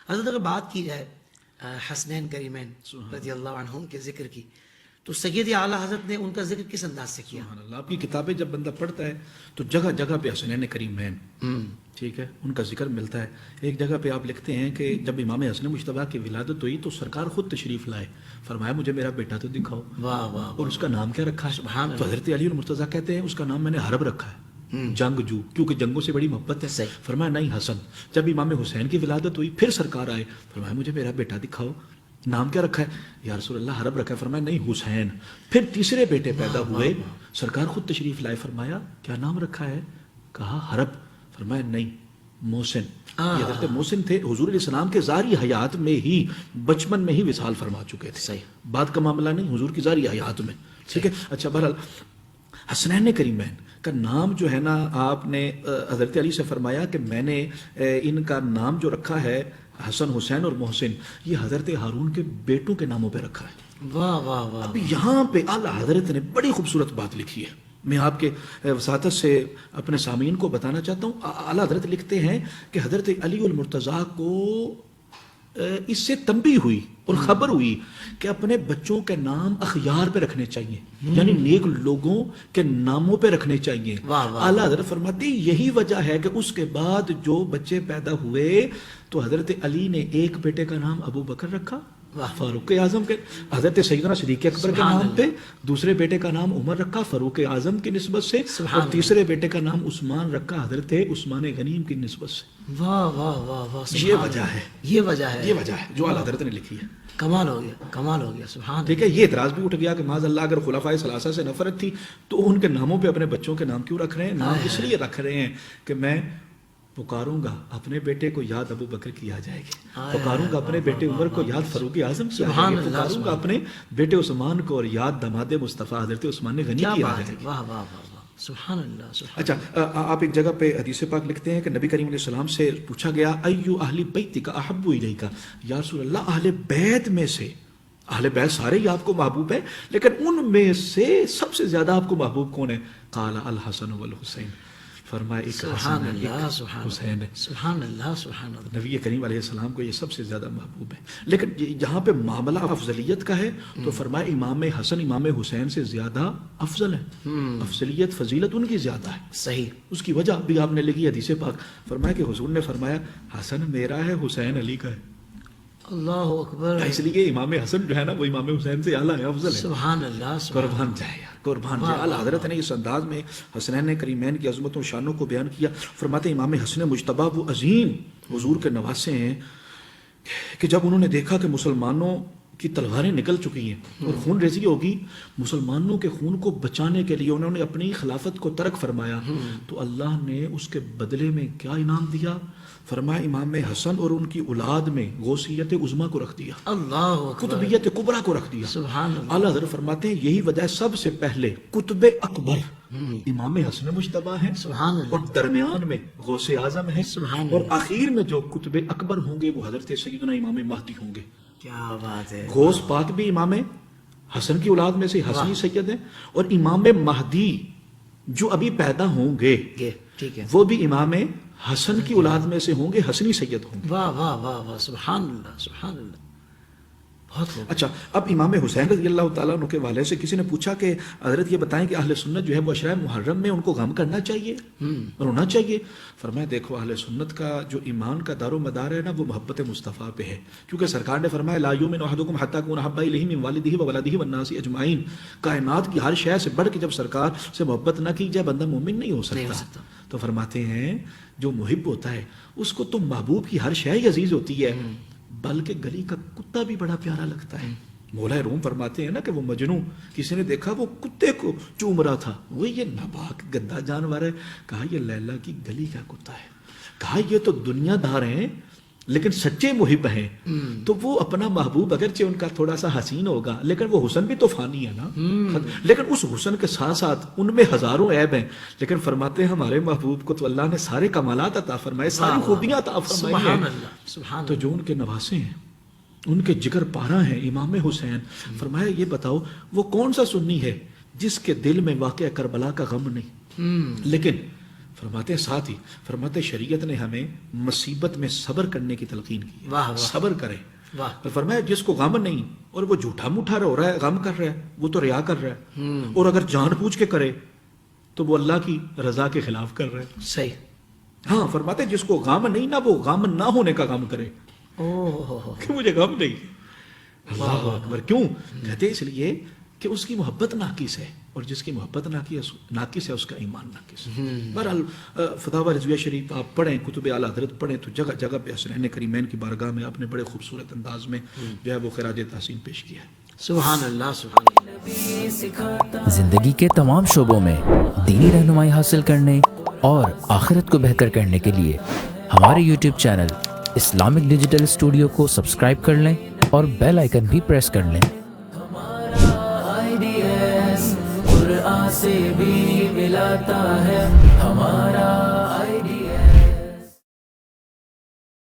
حضرت اگر بات کی جائے حسنین کریمین رضی اللہ عنہم کے ذکر کی تو سید اعلیٰ حضرت نے ان کا ذکر کس انداز سے کیا؟ سبحان اللہ. آپ کی کتابیں جب بندہ پڑھتا ہے تو جگہ جگہ پہ حسنین کریمین ٹھیک ہے ان کا ذکر ملتا ہے. ایک جگہ پہ آپ لکھتے ہیں کہ جب امام حسن مجتبیٰ کی ولادت ہوئی تو سرکار خود تشریف لائے, فرمایا مجھے میرا بیٹا تو دکھاؤ. واہ واہ. اور اس کا نام کیا رکھا ہے؟ سبحان تو حضرت علی المرتضیٰ کہتے ہیں اس کا نام میں نے حرب رکھا ہے, جنگ جو, کیونکہ جنگوں سے بڑی محبت ہے. صحیح. فرمایا نہیں حسن. جب امام حسین کی ولادت ہوئی پھر سرکار آئے, فرمایا مجھے میرا بیٹا دکھاؤ, نام کیا رکھا ہے؟ یا رسول اللہ حرب رکھا ہے. فرمایا نہیں حسین. پھر تیسرے بیٹے پیدا ہوئے, سرکار خود تشریف لائے, فرمایا کیا نام رکھا ہے؟ کہا حرب. فرمایا نہیں محسن. یہ حضرت محسن تھے, حضور علیہ السلام کے ظاہری حیات میں ہی بچپن میں ہی وصال فرما چکے تھے. صحیح. بات کا معاملہ نہیں, حضور کی ظاہری حیات میں. ٹھیک ہے. اچھا بہرحال حسنین کریمین کا نام جو ہے نا, آپ نے حضرت علی سے فرمایا کہ میں نے ان کا نام جو رکھا ہے حسن حسین اور محسن, یہ حضرت ہارون کے بیٹوں کے ناموں پہ رکھا ہے. واہ واہ واہ. اب یہاں پہ اعلیٰ حضرت نے بڑی خوبصورت بات لکھی ہے, میں آپ کے وساطت سے اپنے سامعین کو بتانا چاہتا ہوں. اعلیٰ حضرت لکھتے ہیں کہ حضرت علی المرتضیٰ کو اس سے تنبیہ ہوئی اور خبر ہوئی کہ اپنے بچوں کے نام اخیار پہ رکھنے چاہیے, یعنی نیک لوگوں کے ناموں پہ رکھنے چاہیے. اعلیٰ حضرت فرماتے یہی وجہ ہے کہ اس کے بعد جو بچے پیدا ہوئے تو حضرت علی نے ایک بیٹے کا نام ابو بکر رکھا فاروق اعظم کے, حضرت سیدنا صدیق اکبر کے نام پہ دوسرے بیٹے کا نام عمر رکھا فاروق اعظم کی نسبت سے, اور تیسرے بیٹے کا نام عثمان رکھا حضرت عثمان غنیم کی نسبت سے. واہ واہ واہ واہ. یہ وجہ ہے, یہ وجہ ہے, یہ وجہ ہے جو اعلیٰ حضرت نے لکھی ہے. کمال ہو گیا, کمال ہو گیا. سبحان. دیکھیں یہ اعتراض بھی اٹھ گیا کہ معاذ اللہ اگر خلفائے ثلاثہ سے نفرت تھی تو ان کے ناموں پہ اپنے بچوں کے نام کیوں رکھ رہے ہیں؟ نام اس لیے رکھ رہے ہیں کہ میں پکاروں گا اپنے بیٹے کو یاد ابو بکر کی آ جائے گی, پکاروں گا اپنے بیٹے عمر کو یاد فاروق اعظم کی آ جائے گی, پکاروں گا اپنے بیٹے عثمان کو اور یاد دماد مصطفیٰ حضرت عثمان غنی کی آ جائے گی. واہ واہ واہ. سبحان اللہ. سبحان. اچھا آپ ایک جگہ پہ حدیث پاک لکھتے ہیں کہ نبی کریم علیہ السلام سے پوچھا گیا ایو اہل بیتک احب الیک, یا رسول اللہ اہل بیت میں سے, اہل بیت سارے ہی آپ کو محبوب ہیں لیکن ان میں سے سب سے زیادہ آپ کو محبوب کون ہے؟ قال الحسن والحسین. فرمایا ایک سبحان حسن اللہ. ایک سبحان حسین ہے. سبحان اللہ. سبحان اللہ. نبی کریم علیہ السلام کو یہ سب سے زیادہ محبوب ہے. لیکن جہاں پہ معاملہ افضلیت کا ہے تو فرمایا امام حسن امام حسین سے زیادہ افضل ہے, افضلیت فضیلت ان کی زیادہ ہے. صحیح. اس کی وجہ بھی آپ نے لکھی حدیث پاک, فرمایا کہ حضور نے فرمایا حسن میرا ہے حسین علی کا ہے. اللہ اکبر. اس لیے امام حسن جو ہے نا وہ امام حسین سے اعلیٰ ہے, افضل ہے. سبحان اللہ. قربان جائے یار, قربان جائے. اعلیٰ حضرت نے اس انداز میں حسنین کریمین کی عظمت و شانوں کو بیان کیا. فرماتے امام حسن مجتبیٰ وہ عظیم حضور کے نواسے ہیں کہ جب انہوں نے دیکھا کہ مسلمانوں کی تلواریں نکل چکی ہیں اور خون ریزی ہوگی, مسلمانوں کے خون کو بچانے کے لیے انہوں نے اپنی خلافت کو ترک فرمایا, تو اللہ نے اس کے بدلے میں کیا انعام دیا؟ فرمایا امام حسن اور ان کی اولاد میں غوثیت عظمیٰ کو رکھ دیا, اللہ اکبر, قطبیت کبریٰ کو رکھ دیا. سبحان اللہ. اعلیٰ حضرت فرماتے ہیں یہی وجہ ہے سب سے پہلے قطب اکبر امام حسن مجتبیٰ ہیں, سبحان اللہ. اور درمیان میں غوث اعظم ہے, سبحان اور آخر میں جو قطب اکبر ہوں گے وہ حضرت سیدنا امام مہدی ہوں گے. کیا بات ہے. غوث پاک بھی امام حسن کی اولاد میں سے حسنی سید ہیں, اور امام مہدی جو ابھی پیدا ہوں گے ٹھیک ہے وہ بھی امام حسن کی اولاد میں سے ہوں گے, حسنی سید ہوں گے. واہ واہ واہ واہ. سبحان اللہ. سبحان اللہ. بہت خوب. اچھا اب امام حسین رضی اللہ تعالیٰ عنہ کے والے سے کسی نے پوچھا کہ حضرت یہ بتائیں کہ اہل سنت جو ہے وہ عشرہ محرم میں ان کو غم کرنا چاہیے, رونا چاہیے؟ فرمایا دیکھو اہل سنت کا جو ایمان کا دار و مدار ہے نا وہ محبت مصطفیٰ پہ ہے, کیونکہ سرکار نے فرمایا لا یؤمن احدکم حتی یکون احب الیہ من والدہ وولدہ والناس اجمعین. کائنات کی ہر شے سے بڑھ کے جب سرکار سے محبت نہ کی جائے بندہ مومن نہیں ہو سکتا. تو فرماتے ہیں جو محب ہوتا ہے اس کو تو محبوب کی ہر شے ہی عزیز ہوتی ہے, بلکہ گلی کا کتا بھی بڑا پیارا لگتا ہے. مولا روم فرماتے ہیں نا کہ وہ مجنوں کسی نے دیکھا وہ کتے کو چوم رہا تھا, وہ یہ ناپاک گندا جانور ہے. کہا یہ لیلا کی گلی کا کتا ہے. کہا یہ تو دنیا دار ہیں لیکن سچے محب ہیں, تو وہ اپنا محبوب اگرچہ ان کا تھوڑا سا حسین ہوگا لیکن وہ حسن بھی تو فانی ہے نا, لیکن اس حسن کے ساتھ ساتھ ان میں ہزاروں عیب ہیں, لیکن فرماتے ہیں ہمارے محبوب کو تو اللہ نے سارے کمالات عطا فرمائے, ساری خوبیاں عطا فرمائی ہیں. تو جو ان کے نواسے ہیں ان کے جگر پارا ہیں امام حسین, فرمایا یہ بتاؤ وہ کون سا سنی ہے جس کے دل میں واقعہ کربلا کا غم نہیں, لیکن فرماتے ہیں ساتھ ہی فرماتے شریعت نے ہمیں مصیبت میں صبر کرنے کی تلقین کی ہے. واہ واہ صبر کرے. واہ. اور فرمایا جس کو غم نہیں اور وہ جھوٹا موٹا ہو رہا ہے غم کر رہا ہے وہ تو ریا کر رہا ہے, اور اگر جان بوجھ کے کرے تو وہ اللہ کی رضا کے خلاف کر رہا ہے. صحیح. ہاں فرماتے جس کو غم نہیں نا وہ غم نہ ہونے کا غم کرے کہ مجھے غم نہیں. اللہ اکبر. کیوں کہتے اس لیے کہ اس کی محبت ناقص ہے, اور جس کی محبت ناقص ہے اس کا ایمان ناقص ہے. بہرحال فتاوی رضویہ شریف آپ پڑھیں, کتب اعلیٰ حضرت پڑھیں تو جگہ جگہ پہ حسنین کریمین کی بارگاہ میں آپ نے بڑے خوبصورت انداز میں جو ہے وہ خراج تحسین پیش کیا ہے. سبحان اللہ سبحان اللہ. زندگی کے تمام شعبوں میں دینی رہنمائی حاصل کرنے اور آخرت کو بہتر کرنے کے لیے ہمارے YouTube channel Islamic digital studio کو سبسکرائب کر لیں اور بیل آئیکن بھی پریس کر لیں. قرآن سے بھی ملاتا ہے ہمارا